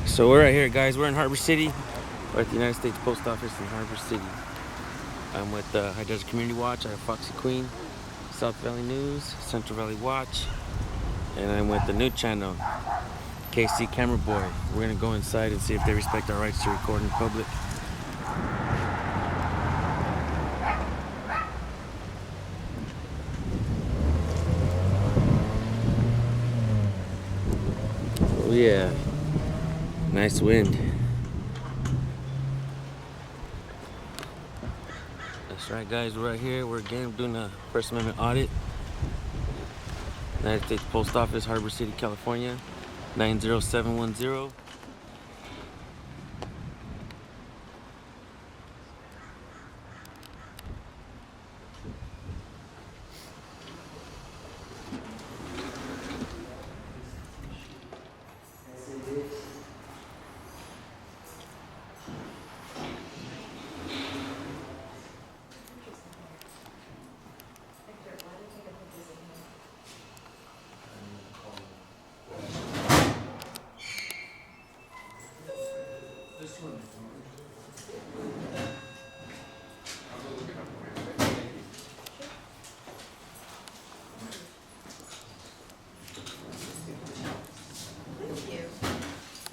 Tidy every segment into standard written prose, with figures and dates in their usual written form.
So we're right here, guys. We're in Harbor City. We're at the United States Post Office in Harbor City. I'm with High Desert Community Watch. I have Foxy Queen, South Valley News, Central Valley Watch, and I'm with the new channel, KC Camera Boy. We're gonna go inside and see if they respect our rights to record in public. Oh yeah, nice wind. That's right, guys, we're right here. We're again doing a First Amendment audit. United States Post Office, Harbor City, California, 90710.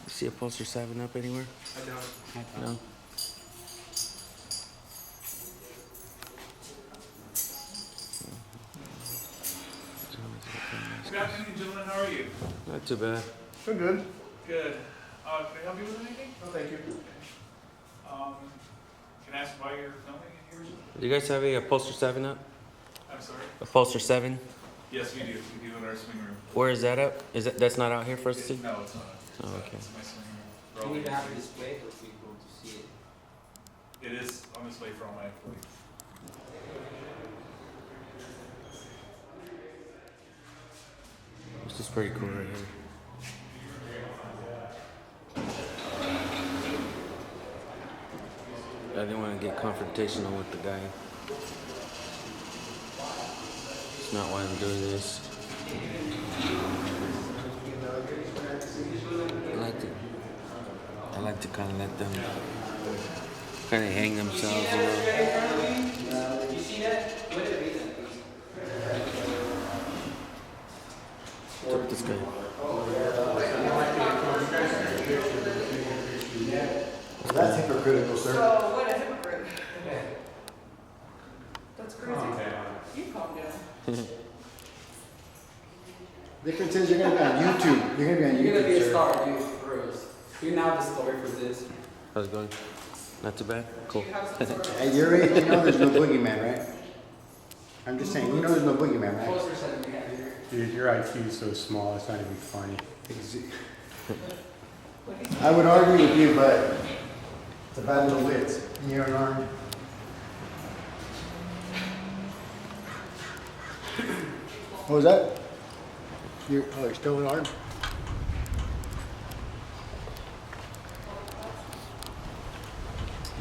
See a poster 7 up anywhere? I don't. No? Good afternoon, gentlemen. How are you? Not too bad. I'm good. Good. Can I help you with anything? No, thank you. Can I ask why you're filming in here? Do you guys have a poster 7 up? I'm sorry. A poster 7? Yes, we do. We do in our swing room. Where is that up? That's not out here for us to see? No, it's not. Oh, okay. It's my swing room. Do you need to have a display for people to see it? It is on display for all my employees. This is pretty cool right here. I didn't want to get confrontational with the guy. It's not why I'm doing this. I like to kind of let them kind of hang themselves, you know. You see that? What it is? Took this guy. That's hypocritical, sir. Oh, what a hypocrite. That's crazy. You calm down. Difference is you're gonna be on YouTube. You're gonna be on You're gonna be a YouTube, sir. star, dude, for us. You're now the story for this. How's it going? Not too bad? Cool. At your age, you know there's no boogeyman, right? I'm just saying, you know there's no boogeyman, right? Poster 7 we have here. Dude, your IQ is so small, it's not even funny. I would argue with you, but it's a battle of wits. You're unarmed. What was that? You're still unarmed?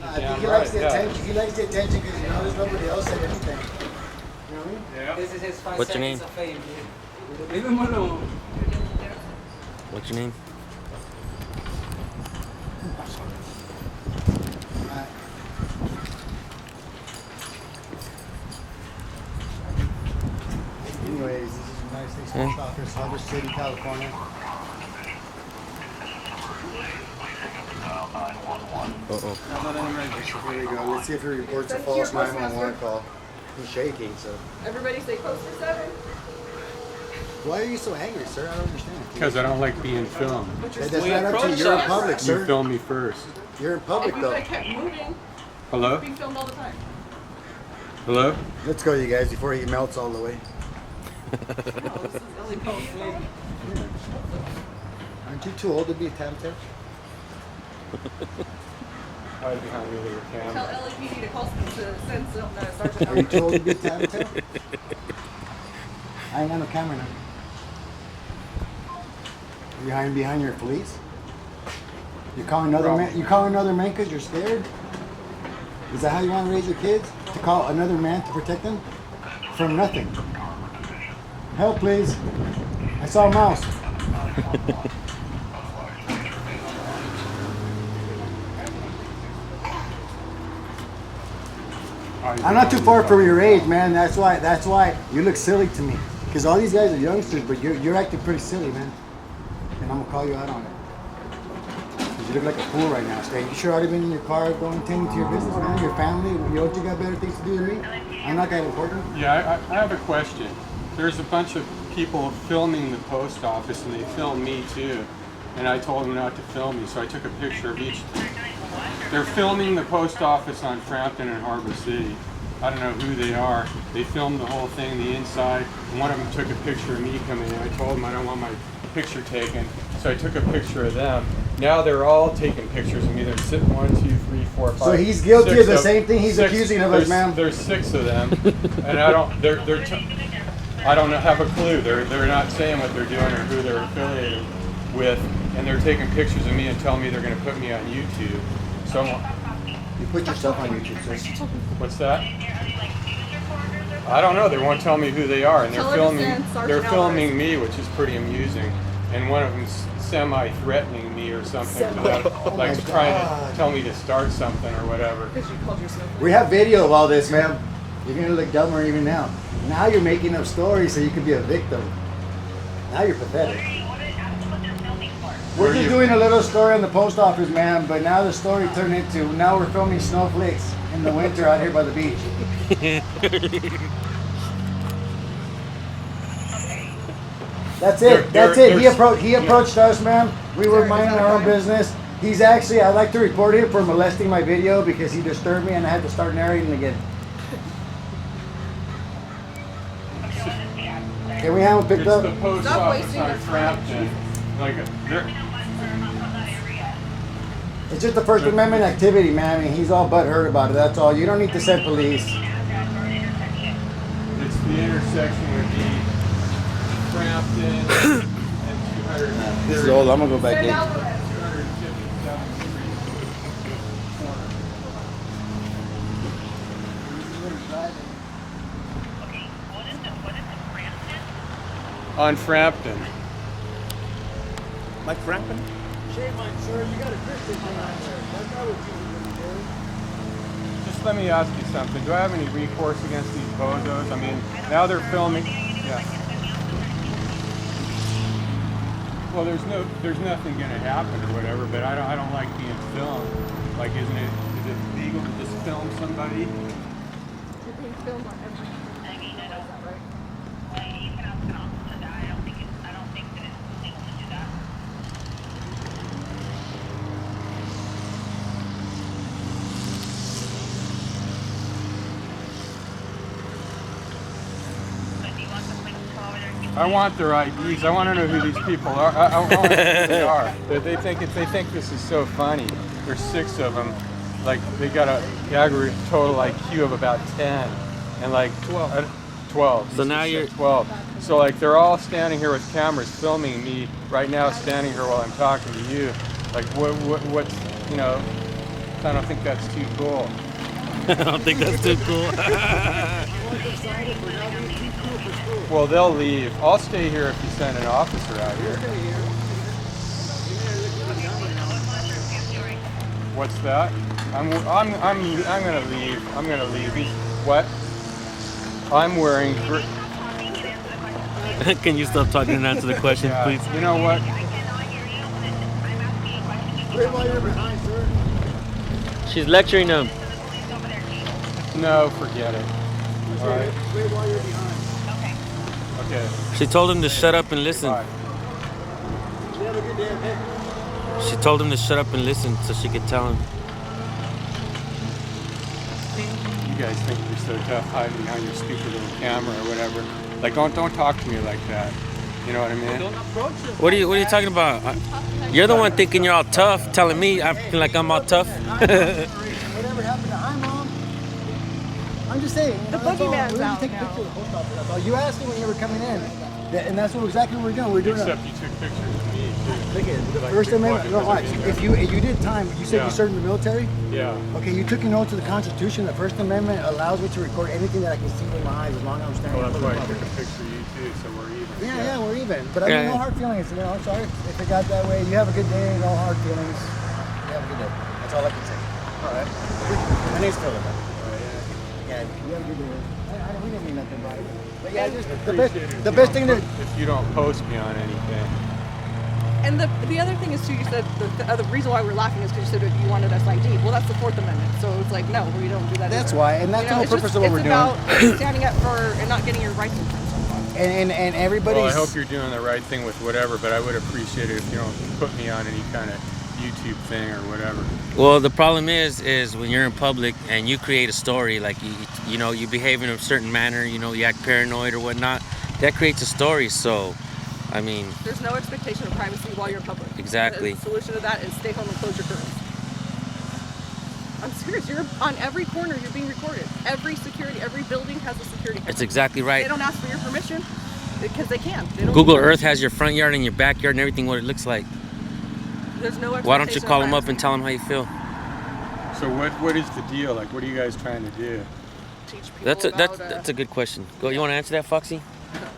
I think he likes the attention. He likes the attention because he knows nobody else said anything. You know what I mean? Yeah. This is his 5 What's your seconds name? of fame, dude. Leave him alone. What's your name? Anyways, this is United States Post Office, Harbor City, California. Uh-oh. Here we go. Let's see if he reports a false 911 call. He's shaking, so. Everybody say poster 7. Why are you so angry, sir? I don't understand. Because I don't like being filmed. That's not up to you. You're in public, You sir. film me first. You're in public, If you though. would have kept moving, Hello? being filmed all the time. Hello? Let's go, you guys, before he melts all the way. No, this is LAPD. Aren't you too old to be a tattletale? Hide behind me with your Tell camera. LAPD to call to send Sergeant Are you out. too old to be a tattletale? I ain't got no camera now. Are you hiding behind your police? You calling another man? You calling another man because you're scared? Is that how you want to raise your kids? To call another man to protect them from nothing? Help, please! I saw a mouse. I'm not too far from your age, man. That's why you look silly to me. Because all these guys are youngsters, but you're acting pretty silly, man. And I'm gonna call you out on it. Because you look like a fool right now, Stan. You sure already been in your car going tending to your business, man, your family. You know what, you got better things to do than me? I'm not that important. Yeah, I have a question. There's a bunch of people filming the post office, and they film me too. And I told them not to film me, so I took a picture of each. They're filming the post office on Frampton and Harbor City. I don't know who they are. They filmed the whole thing, the inside. And one of them took a picture of me coming in. I told them I don't want my picture taken, so I took a picture of them. Now they're all taking pictures of me. They're sitting 1, 2, 3, 4, 5. So he's guilty of the same thing he's accusing of us, ma'am. There's 6 of them, and I don't. I don't have a clue. They're not saying what they're doing or who they're affiliated with, and they're taking pictures of me and telling me they're going to put me on YouTube. So You put yourself on YouTube, sir. what's that? I don't know. They won't tell me who they are, and they're filming me, which is pretty amusing. And one of them's semi-threatening me or something, like trying to tell me to start something or whatever. We have video of all this, ma'am. You're gonna look dumber even now. Now you're making up stories so you can be a victim. Now you're pathetic. We're just doing a little story on the post office, ma'am, but now the story turned into, now we're filming snowflakes in the winter out here by the beach. That's it. That's it. He approached us, ma'am. We were minding our own business. He's actually, I'd like to report him for molesting my video because he disturbed me and I had to start narrating again. Can we have him picked up? It's the post office on Frampton. Like, It's just the First Amendment activity, man. I mean, he's all butthurt about it. That's all. You don't need to send police. it's the intersection with the Frampton and 200. This is old. I'm gonna go back in. On Frampton. Like Frampton? Shame on, sir. You got a Christian thing on there. That's not what you would do. Just let me ask you something. Do I have any recourse against these bozos? I mean, now they're filming. Yeah. Well, there's nothing gonna happen or whatever. But I don't like being filmed. Like, is it legal to just film somebody? You're being filmed on everything. I want their IDs. I want to know who these people are. I want to know who they are. They think this is so funny. There's 6 of them. Like, they got a aggregate total IQ of about 10, and like 12. So now you're 12. So like they're all standing here with cameras filming me right now, standing here while I'm talking to you. Like what's, you know? I don't think that's too cool. I don't think that's too cool. Well, they'll leave. I'll stay here if you send an officer out here. What's that? I'm gonna leave. I'm gonna leave. What? I'm wearing. Can you stop talking and answer the question, Yeah. please? You know what? Wait while you're behind, sir. She's lecturing them. No, forget it. All right. Wait while you're behind. Okay. She told him to shut up and listen. Bye. You have a good day, okay? She told him to shut up and listen so she could tell him. You guys think you're so tough hiding behind your stupid little camera or whatever. Like, don't talk to me like that. You know what I mean? What are you talking about? You're the one thinking you're all tough, telling me I feel like I'm all tough. Whatever happened to hi, Mom? I'm just saying. The that's all. boogeyman's We were out taking now. pictures of the post office. That's all. You asked me when you were coming in, and that's exactly what we're doing. We're doing Except you took pictures of me too. Look at the Like, First Amendment. No, what, watch. doesn't mean If you did time, you said Yeah. you served in the military. Yeah. Okay, you took an oath to the Constitution. The First Amendment allows me to record anything that I can see with my eyes as long as I'm standing Well, in that's front why I of the took a public. picture of you too, so we're even. Yeah, we're even. But I mean, Yeah. no hard feelings. You know, I'm sorry if it got that way. You have a good day. No hard feelings. You have a good day. That's all I can say. All right. My name's Philip. Candy. You have a good day. We didn't mean nothing by it. But yeah, just Appreciate it the best thing to. if you don't post me on anything. And the other thing is too, you said the other reason why we're laughing is because you said that you wanted us ID. Well, that's the Fourth Amendment, so it's like no, we don't do that. That's either. why, and that's the whole it's purpose of what we're it's doing. about standing up for and not getting your rights infringed. And everybody's. Well, I hope you're doing the right thing with whatever, but I would appreciate it if you don't put me on any kind of YouTube thing or whatever. Well, the problem is when you're in public and you create a story, like you know, you behave in a certain manner, you know, you act paranoid or whatnot, that creates a story. So, I mean, There's no expectation of privacy while you're in public. Exactly. The solution to that is stay home and close your curtains. I'm serious. You're on every corner. You're being recorded. Every building has a security camera. that's exactly They right. don't ask for your permission because they can't. They don't Google need Earth permission. has your front yard and your backyard and everything what it looks like. There's no expectation. Why don't you of call them up privacy. and tell them how you feel? So what is the deal? Like, what are you guys trying to do? Teach people That's a about, that's a good question. Go. You want to answer that, Foxy?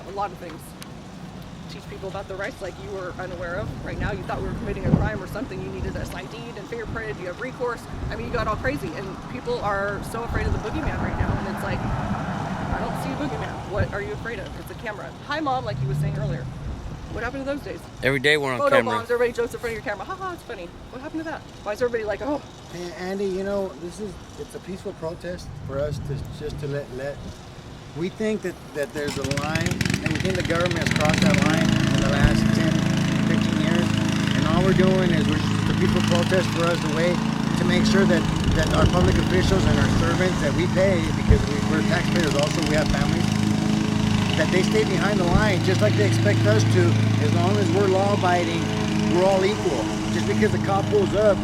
a lot of things. Teach people about the rights like you were unaware of. Right now, you thought we were committing a crime or something. You needed us ID'd and fingerprinted. You have recourse. I mean, you got all crazy, and people are so afraid of the boogeyman right now. And it's like, I don't see a boogeyman. What are you afraid of? It's a camera. Hi, Mom, like you was saying earlier. What happened to those days? Every day we're on Photo camera. bombs. Everybody jokes in front of your camera. Haha, it's funny. What happened to that? Why is everybody like, oh? Hey, Andy, you know, it's a peaceful protest for us to just to let. We think that there's a line, and we think the government has crossed that line in the last 10, 15 years, and all we're doing is we're just a peaceful protest for us, the way to make sure that our public officials and our servants that we pay, because we're taxpayers also, we have families, that they stay behind the line just like they expect us to. As long as we're law-abiding, we're all equal. Just because the cop pulls up,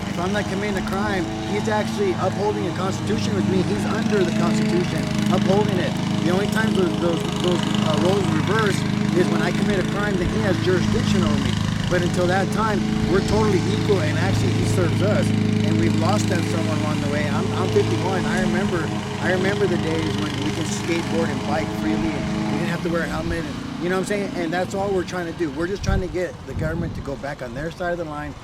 if I'm not committing a crime, he's actually upholding a constitution with me. He's under the constitution, upholding it. The only times those roles reverse is when I commit a crime that he has jurisdiction over me. But until that time, we're totally equal, and actually he serves us. And we've lost that someone along the way. I'm 51. I remember the days when we could skateboard and bike freely, and we didn't have to wear a helmet. And, you know what I'm saying? And that's all we're trying to do. We're just trying to get the government to go back on their side of the line.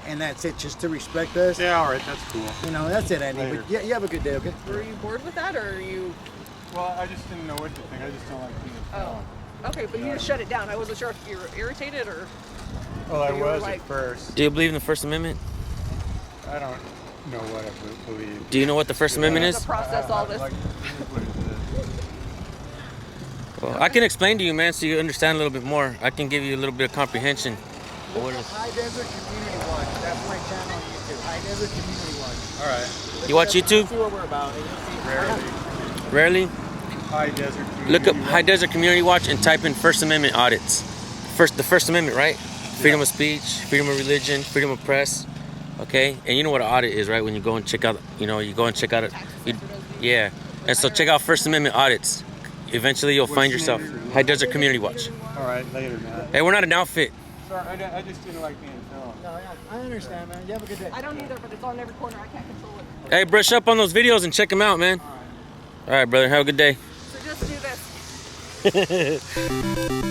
And that's it, just to respect us. Yeah, all right, that's cool. You know, that's it, Andy. Later. But yeah, you have a good day, okay? Were you bored with that, or are you? Well, I just didn't know what to think. I just don't like being filmed. Oh, okay, but you just shut it down. I wasn't sure if you were irritated or. Well, I you were was like- at first. Do you believe in the First Amendment? I don't know what I believe. Do you know what the First Amendment To is? process all this. Like, it is what it is. Well, I can explain to you, man, so you understand a little bit more. I can give you a little bit of comprehension. What is? High Desert Community Watch. That's my channel on YouTube. High Desert Community Watch. All right. You watch YouTube? See what we're about. Rarely. Rarely? High Desert Community Look up Watch. High Desert Community Watch and type in First Amendment audits. The First Amendment, right? Freedom of speech, freedom of religion, freedom of press. Okay, and you know what an audit is, right? When you go and check out, you go and check out it. Yeah, and so check out First Amendment audits. Eventually, you'll find What's the yourself. name of your High Desert Community Watch. All right, later, man. Hey, we're not an outfit. Sorry, I just didn't like being filmed. No, yeah, I understand, man. You have a good day. I don't either, but it's on every corner. I can't control it. Hey, brush up on those videos and check them out, man. All right, brother. Have a good day. So just do this.